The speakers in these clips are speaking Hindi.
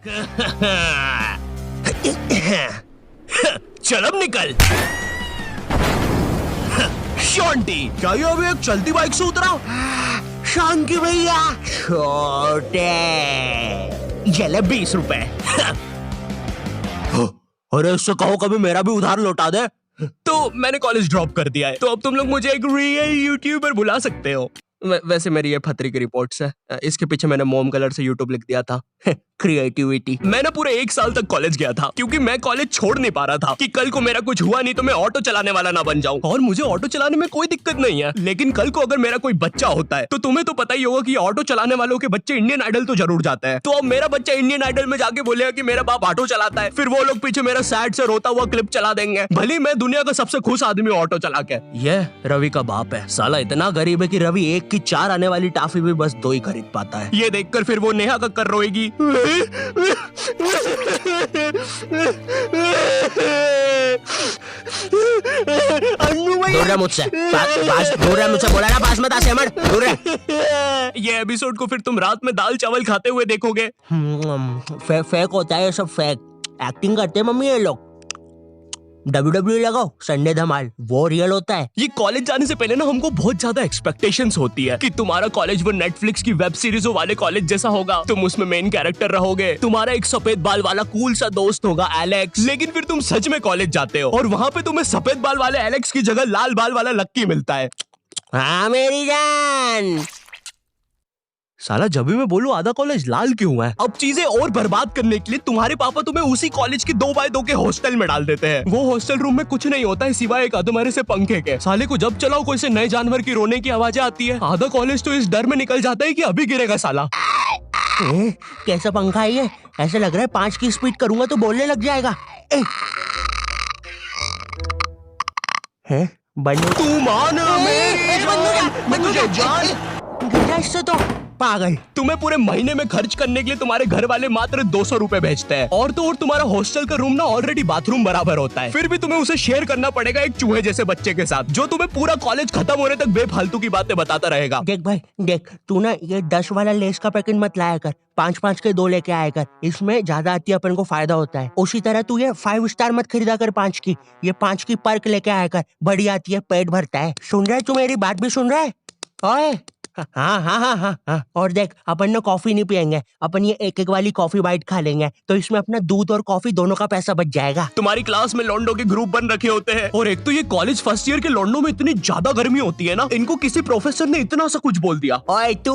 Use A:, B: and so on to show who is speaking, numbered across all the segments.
A: चल अब निकल। शांति, क्या ये अभी एक चलती बाइक से उतरा?
B: शांति भैया, छोटे
A: चले 20 रुपए। अरे उससे कहो कभी मेरा भी उधार लौटा दे। तो मैंने कॉलेज ड्रॉप कर दिया है, तो अब तुम लोग मुझे एक रियल यूट्यूबर बुला सकते हो। वैसे मेरी ये फतरी की रिपोर्ट्स है, इसके पीछे मैंने मोम कलर से यूट्यूब लिख दिया था। क्रिएटिविटी। मैंने पूरे 1 साल तक कॉलेज गया था क्योंकि मैं कॉलेज छोड़ नहीं पा रहा था कि कल को मेरा कुछ हुआ नहीं तो मैं ऑटो चलाने वाला ना बन जाऊं। और मुझे ऑटो चलाने में कोई दिक्कत नहीं है, लेकिन कल को अगर मेरा कोई बच्चा होता है तो तुम्हें तो पता ही होगा कि ऑटो चलाने वालों के बच्चे इंडियन आइडल तो जरूर जाते हैं। तो अब मेरा बच्चा इंडियन आइडल में जाके बोलेगा कि मेरा बाप ऑटो चलाता है, फिर वो लोग पीछे मेरा सैड से रोता हुआ क्लिप चला देंगे, भले मैं दुनिया का सबसे खुश आदमी ऑटो चला के। ये रवि का बाप है, साला इतना गरीब है कि रवि 1 की 4 आने वाली टाफी भी बस 2 ही खरीद पाता है। ये देखकर फिर वो नेहा कक्कर रोएगी।
B: दूर रह मुझसे, दूर रह मुझसे, बोला ना पास मत आ सेमड़, दूर रह।
A: ये एपिसोड को फिर तुम रात में दाल चावल खाते हुए देखोगे।
B: फेक होता है ये सब, फेक एक्टिंग करते हैं मम्मी ये लोग। WWE लगाओ, संडे धमाल, वो रियल होता है।
A: ये कॉलेज जाने से पहले ना हमको बहुत ज्यादा एक्सपेक्टेशंस होती है कि तुम्हारा कॉलेज वो नेटफ्लिक्स की वेब सीरीजों वाले कॉलेज जैसा होगा, तुम उसमें मेन कैरेक्टर रहोगे, तुम्हारा एक सफेद बाल वाला कूल सा दोस्त होगा एलेक्स। लेकिन फिर तुम सच में कॉलेज जाते हो और वहाँ पे तुम्हें सफेद बाल वाले एलेक्स की जगह लाल बाल वाला लक्की मिलता है।
B: हाँ मेरी जान।
A: साला जब भी मैं बोलूं आधा कॉलेज लाल क्यों है। अब चीजें और बर्बाद करने के लिए तुम्हारे पापा तुम्हें उसी कॉलेज की 2x2 के हॉस्टल में डाल देते हैं। वो हॉस्टल रूम में कुछ नहीं होता है सिवाय एक अधमरे से पंखे के। साले को जब चलाओ कोई से नए जानवर की रोने की आवाजें आती है। आधा कॉलेज तो इस डर में निकल जाता है कि अभी गिरेगा साला।
B: कैसा पंखा है ये? ऐसा लग रहा है 5 की स्पीड करूंगा तो बोलने लग जाएगा। बंदूक
A: तू मान मुझे जान।
B: इससे तो पागल।
A: तुम्हें पूरे महीने में खर्च करने के लिए तुम्हारे घर वाले मात्र 200 रुपए भेजते हैं, और तो और तुम्हारा हॉस्टल का रूम ना ऑलरेडी बाथरूम बराबर होता है, फिर भी तुम्हें उसे शेयर करना पड़ेगा एक चूहे जैसे बच्चे के साथ, जो तुम्हें पूरा कॉलेज खत्म होने तक बेफालतू की बातें बताता रहेगा।
B: देख भाई देख, तू ना ये 10 वाला लेस का पैकेट मत लाया कर, 5-5 के 2 लेके आया कर, इसमें ज्यादा आती है अपन को फायदा होता है। उसी तरह तू ये 5 स्टार मत खरीदा कर 5 की, ये 5 की पर्क लेके आया कर, बड़ी आती है, पेट भरता है। सुन रहा है तू? मेरी बात भी सुन रहा है? ओए हाँ हाँ हाँ हाँ हाँ। और देख, अपन ना कॉफी नहीं पियेंगे, अपन ये 1-1 वाली कॉफी बाइट खा लेंगे, तो इसमें अपना दूध और कॉफी दोनों का पैसा बच जाएगा।
A: तुम्हारी क्लास में लॉन्डो के ग्रुप बन रखे होते हैं, और एक तो ये कॉलेज फर्स्ट ईयर के लॉन्डो में इतनी ज्यादा गर्मी होती है ना, इनको किसी प्रोफेसर ने इतना सा कुछ बोल दिया।
B: ओए तू,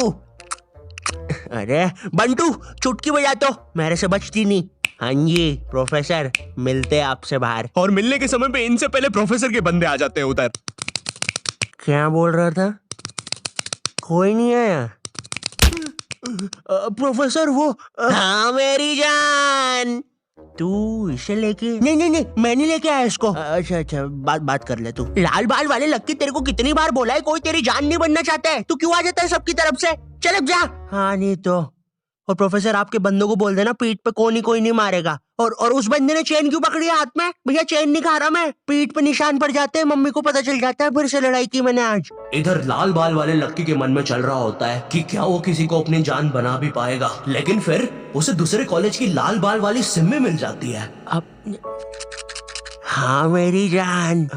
B: अरे बंटू चुटकी बजा तो, मेरे से बचती नहीं। हाँ जी प्रोफेसर, मिलते आपसे बाहर।
A: और मिलने के समय पे इनसे पहले प्रोफेसर के बंदे आ जाते हैं उधर।
B: क्या बोल रहा था? कोई नहीं आया? प्रोफेसर वो हाँ मेरी जान, तू इसे लेके? नहीं नहीं नहीं, मैं नहीं लेके आया इसको। अच्छा अच्छा, बात कर ले तू। लाल बाल वाले लक्की, तेरे को कितनी बार बोला है कोई तेरी जान नहीं बनना चाहता है, तू क्यों आ जाता है सबकी तरफ से? चल अब जा। हाँ नहीं तो। और प्रोफेसर आपके बंदों को बोल देना पीठ पे कोई नहीं मारेगा। और उस बंदे ने चेन क्यों पकड़ी है हाथ में? भैया चेन नहीं खा रहा मैं, पीठ पे निशान पड़ जाते हैं, मम्मी को पता चल जाता है, फिर से लड़ाई की मैंने आज।
A: इधर लाल बाल वाले लक्की के मन में चल रहा होता है कि क्या वो किसी को अपनी जान बना भी पाएगा, लेकिन फिर उसे दूसरे कॉलेज की लाल बाल वाली सिम्मी मिल जाती है।
B: अब हाँ मेरी जान।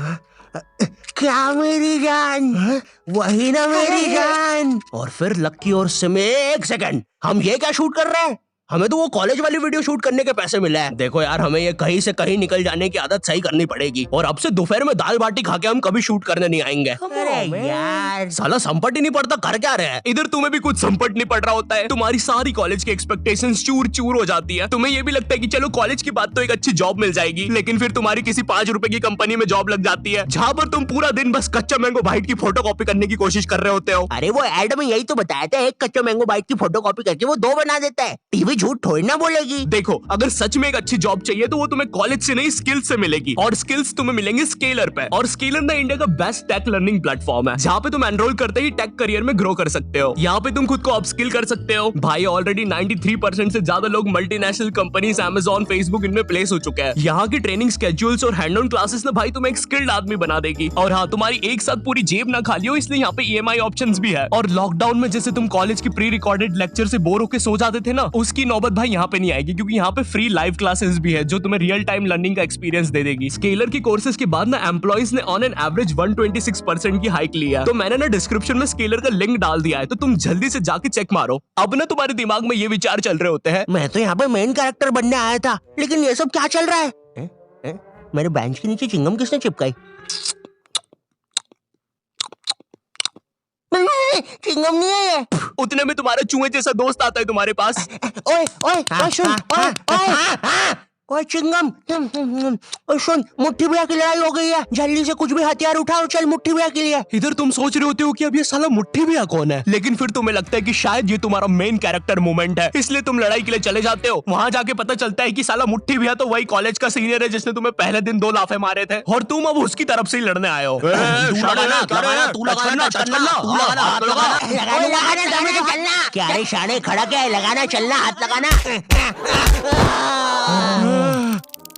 B: क्या मेरी जान? वही ना मेरी जान।
A: और फिर लक्की और सिम्मी, 1 सेकंड, हम ये क्या शूट कर रहे हैं? हमें तो वो कॉलेज वाली वीडियो शूट करने के पैसे मिले हैं। देखो यार, हमें ये कहीं से कहीं निकल जाने की आदत सही करनी पड़ेगी, और अब से दोपहर में दाल बाटी खा के हम कभी शूट करने नहीं आएंगे।
B: अरे यार,
A: साला संपट ही नहीं पड़ता, कर क्या रहे हैं? इधर तुम्हें भी कुछ संपट नहीं पड़ रहा होता है, तुम्हारी सारी कॉलेज की एक्सपेक्टेशंस चूर चूर हो जाती है। तुम्हें ये भी लगता है कि चलो कॉलेज की बात तो एक अच्छी जॉब मिल जाएगी, लेकिन फिर तुम्हारी किसी 5 रुपए की कंपनी में जॉब लग जाती है, जहाँ पर तुम पूरा दिन बस कच्चा मैंगो बाइट की फोटो कॉपी करने की कोशिश कर रहे होते हो।
B: अरे वो एड में यही तो बताया था, एक कच्चा मैंगो बाइट की फोटो कॉपी करके वो 2 बना देता है। टीवी झूठ थोड़ी ना बोलेगी।
A: देखो, अगर सच में एक अच्छी जॉब चाहिए तो वो तुम्हें कॉलेज से नहीं स्किल्स से मिलेगी, और स्किल्स तुम्हें मिलेंगे स्केलर पे। और स्केलर ना इंडिया का बेस्ट टेक लर्निंग प्लेटफॉर्म है, जहाँ पे तुम एनरोल करते ही टेक करियर में ग्रो कर सकते हो। यहाँ पे तुम खुद को अपस्किल कर सकते हो। भाई ऑलरेडी 93% से ज्यादा लोग मल्टीनेशनल कंपनीज, Amazon, Facebook इनमें प्लेस हो चुके हैं। यहाँ की ट्रेनिंग स्केड्यूल्स और हैंड ऑन क्लासेस ना भाई तुम्हें एक स्किल्ड आदमी बना देगी। और हाँ, तुम्हारी एक साथ पूरी जेब ना खाली हो, इसलिए यहाँ पे EMI ऑप्शंस भी है। और लॉकडाउन में जैसे तुम कॉलेज की प्री रिकॉर्डेड लेक्चर से बोर होकर सो जाते थे ना, उसकी नौबत भाई यहाँ पे नहीं आएगी, क्योंकि यहाँ पे फ्री लाइव क्लासेस भी है जो तुम्हें रियल टाइम लर्निंग का एक्सपीरियंस दे देगी। स्केलर की कोर्सेज के बाद ना एम्प्लॉइज ने ऑन एन एवरेज 126% की हाइक लिया। तो मैंने ना डिस्क्रिप्शन में स्केलर का लिंक डाल दिया है, तो तुम जल्दी से जाके चेक मारो। अब ना तुम्हारे दिमाग में ये विचार चल रहे होते हैं,
B: मैं तो यहाँ पे मेन कैरेक्टर बनने आया था, लेकिन ये सब क्या चल रहा है? मेरे बेंच के नीचे चिंगम किसने चिपकाई? चिंगम नहीं है ये।
A: उतने में तुम्हारा चूहे जैसा दोस्त आता है तुम्हारे पास।
B: ओए ओए ओए सुन, ओए चिंगम, ओए सुन, मुट्ठी भैया की लड़ाई हो गई है, जल्दी से कुछ भी हथियार उठाओ, चल मुट्ठी भैया के लिए।
A: इधर तुम सोच रहे होते हो कि अब ये साला मुट्ठी भैया कौन है, लेकिन फिर तुम्हें लगता है कि शायद ये तुम्हारा मेन कैरेक्टर मोमेंट है, इसलिए तुम लड़ाई के लिए चले जाते हो। वहां जाके पता चलता है कि साला मुट्ठी भैया तो वही कॉलेज का सीनियर है जिसने तुम्हें पहले दिन 2 लाफे मारे थे, और तुम अब उसकी तरफ से ही लड़ने आए हो।
B: क्या रे शाने, खड़ा क्या है? लगाना, चलना, हाथ लगाना।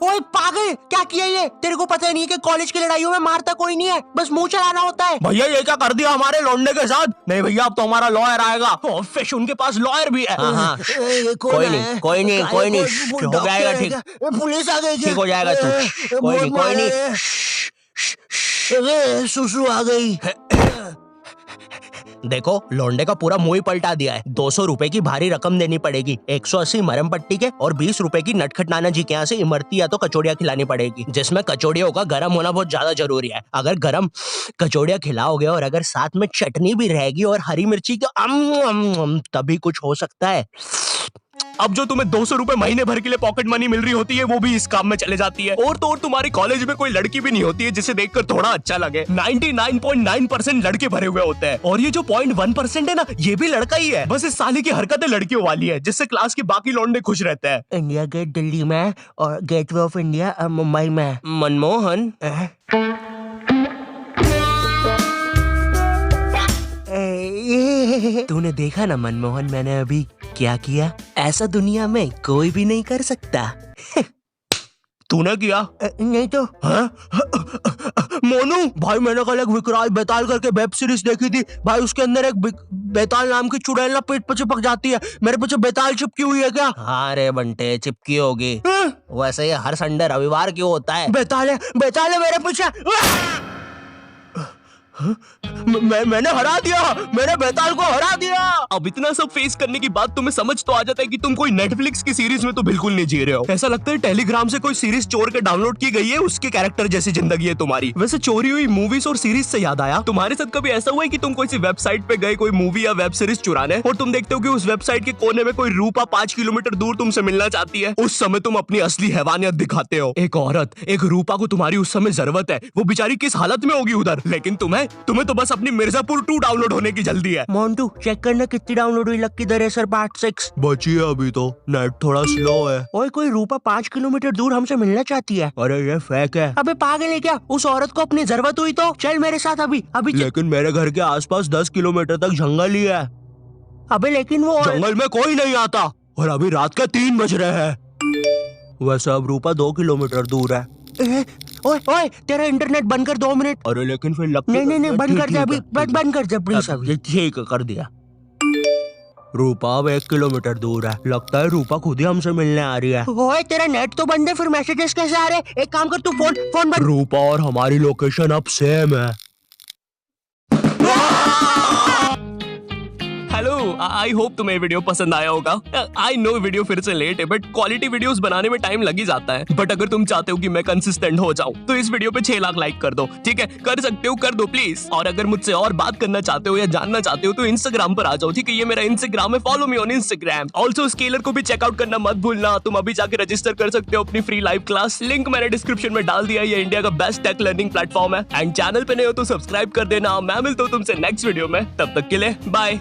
B: ओए पागल, क्या किया ये? तेरे को पता नहीं है कि कॉलेज की लड़ाइयों में मारता कोई नहीं है, बस मुंह चलाना होता है।
A: भैया ये क्या कर दिया हमारे लौंडे के साथ? नहीं भैया, अब तो हमारा लॉयर आएगा। फिश उनके पास लॉयर भी है।
B: कोई नहीं, कोई नहीं, कोई नहीं, हो जाएगा ठीक। पुलिस आ गई, ठीक हो जाएगा तू। कोई नहीं, कोई नहीं। सुसु आ गई।
A: देखो, लौंडे का पूरा मुंह ही पलटा दिया है। 200 रुपए की भारी रकम देनी पड़ेगी, 180 मरम पट्टी के और 20 रुपए की नटखट नाना जी के यहाँ से इमरती या तो कचौड़ियाँ खिलानी पड़ेगी, जिसमें कचौड़ियों का गर्म होना बहुत ज्यादा जरूरी है। अगर गर्म कचौड़ियाँ खिलाओगे और अगर साथ में चटनी भी रहेगी और हरी मिर्ची तो तभी कुछ हो सकता है। अब जो तुम्हें 200 रुपए महीने भर के लिए पॉकेट मनी मिल रही होती है, वो भी इस काम में चले जाती है। और तो और तुम्हारी कॉलेज में कोई लड़की भी नहीं होती है जिसे देखकर थोड़ा अच्छा लगे। 99.9% लड़के भरे हुए होते हैं, और ये जो 0.1% है ना, ये भी लड़का ही है। बस इस साले की हरकतें लड़कियों वाली है, जिससे क्लास के बाकी लौंडे खुश रहते हैं।
B: इंडिया गेट दिल्ली में और गेटवे ऑफ इंडिया मुंबई में।
A: मनमोहन,
B: तूने देखा ना मनमोहन, मैंने अभी क्या किया? ऐसा दुनिया में कोई भी नहीं कर सकता।
A: तूने किया?
B: नहीं तो।
A: मोनू भाई, मैंने कल एक विकराल बेताल करके वेब सीरीज देखी थी भाई, उसके अंदर एक बेताल नाम की चुड़ैल ना पेट पे चिपक जाती है। मेरे पीछे बेताल चिपकी हुई है क्या?
B: हाँ रे बंटे, चिपकी होगी। वैसे ये हर संडे रविवार क्यों होता है?
A: बेताल है मेरे पीछे। मैंने हरा दिया, मैंने बेताल को हरा दिया। अब इतना सब फेस करने के बाद तुम्हें समझ तो आ जाता है कि तुम कोई नेटफ्लिक्स की सीरीज में तो बिल्कुल नहीं जी रहे हो। ऐसा लगता है टेलीग्राम से कोई सीरीज चोर के डाउनलोड की गई है, उसके कैरेक्टर जैसी जिंदगी है तुम्हारी। वैसे चोरी हुई मूवीज और सीरीज से याद आया, तुम्हारे साथ कभी ऐसा हुआ है कि तुम कोई सी वेबसाइट पे गए कोई मूवी या वेब सीरीज चुराने, और तुम देखते हो कि उस वेबसाइट के कोने में कोई रूपा 5 किलोमीटर दूर तुमसे मिलना चाहती है? उस समय तुम अपनी असली हैवानियत दिखाते हो। एक औरत, एक रूपा को तुम्हारी उस समय जरूरत है, वो बेचारी किस हालत में होगी उधर, लेकिन तुम्हें तो बस अपनी मिर्जापुर 2 डाउनलोड होने की जल्दी है।
B: मोन्टू चेक करना कितनी डाउनलोड हुई लक्की द रेसर पार्ट 6।
A: बची है अभी तो, नेट थोड़ा स्लो है।
B: ओए कोई रूपा 5 किलोमीटर दूर हमसे मिलना चाहती है।
A: अरे ये फेक है।
B: अबे पागल है क्या? उस औरत को अपनी जरूरत हुई तो चल मेरे साथ अभी।
A: लेकिन मेरे घर के आसपास 10 किलोमीटर तक जंगल ही है।
B: अबे लेकिन वो
A: जंगल में कोई नहीं आता, और अभी रात के 3 बज रहे हैं। वैसे अब रूपा 2 किलोमीटर दूर है।
B: ओए ओए, तेरा इंटरनेट बंद कर 2 मिनट।
A: अरे लेकिन फिर
B: नहीं बंद कर दे अभी, बंद कर दे प्लीज अभी।
A: ठीक है, कर दिया। रूपा अब 1 किलोमीटर दूर है, लगता है रूपा खुद ही हमसे मिलने आ रही है।
B: ओए तेरा नेट तो बंद है, फिर मैसेजेस कैसे आ रहे? एक काम कर, तू फोन बंद।
A: रूपा और हमारी लोकेशन अब सेम है। हेलो, आई होप तुम्हें वीडियो पसंद आया होगा। आई नो वीडियो फिर से लेट है, बट क्वालिटी वीडियोस बनाने में टाइम लग ही जाता है। बट अगर तुम चाहते हो कि मैं कंसिस्टेंट हो जाऊं, तो इस वीडियो पे 6 लाख लाइक कर दो। ठीक है, कर सकते हो, कर दो प्लीज। और अगर मुझसे और बात करना चाहते हो या जानना चाहते हो तो इंस्टाग्राम पर आ जाओ। ठीक है, ये मेरा इंस्टाग्राम है, follow me on Instagram. Also scalar को भी चेकआउट करना मत भूलना। तुम अभी जाके रजिस्टर कर सकते हो अपनी फ्री लाइव क्लास, लिंक मैंने डिस्क्रिप्शन में डाल दिया। ये इंडिया का बेस्ट टेक लर्निंग प्लेटफॉर्म है। एंड चैनल पे नए हो तो सब्सक्राइब कर देना। मैं मिलता हूँ तुमसे नेक्स्ट वीडियो में, तब तक के लिए बाय।